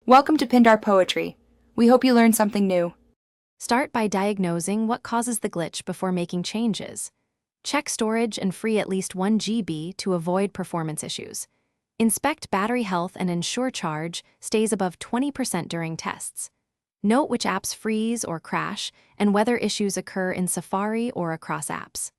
Welcome to Pindar Poetry. We hope you learned something new. Start by diagnosing what causes the glitch before making changes. Check storage and free at least 1 GB to avoid performance issues. Inspect battery health and ensure charge stays above 20% during tests. Note which apps freeze or crash and whether issues occur in Safari or across apps.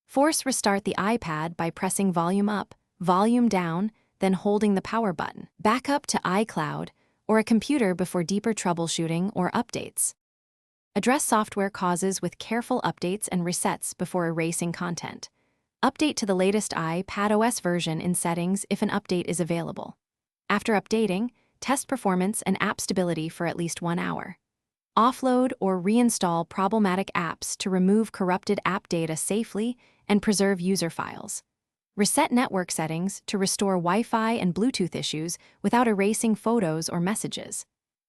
Force restart the iPad by pressing volume up, volume down, then holding the power button. Backup to iCloud or a computer before deeper troubleshooting or updates. Address software causes with careful updates and resets before erasing content. Update to the latest iPadOS version in settings if an update is available. After updating, test performance and app stability for at least 1 hour. Offload or reinstall problematic apps to remove corrupted app data safely and preserve user files. Reset network settings to restore Wi-Fi and Bluetooth issues without erasing photos or messages.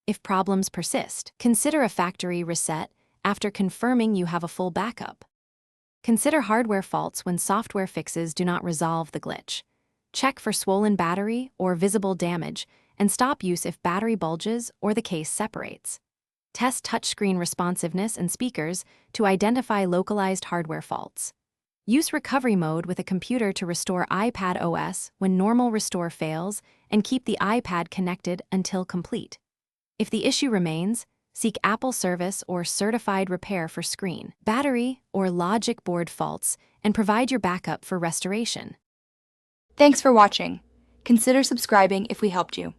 If problems persist, consider a factory reset after confirming you have a full backup. Consider hardware faults when software fixes do not resolve the glitch. Check for swollen battery or visible damage and stop use if battery bulges or the case separates. Test touchscreen responsiveness and speakers to identify localized hardware faults. Use recovery mode with a computer to restore iPadOS when normal restore fails and keep the iPad connected until complete. If the issue remains, seek Apple service or certified repair for screen, battery, or logic board faults and provide your backup for restoration. Thanks for watching. Consider subscribing if we helped you.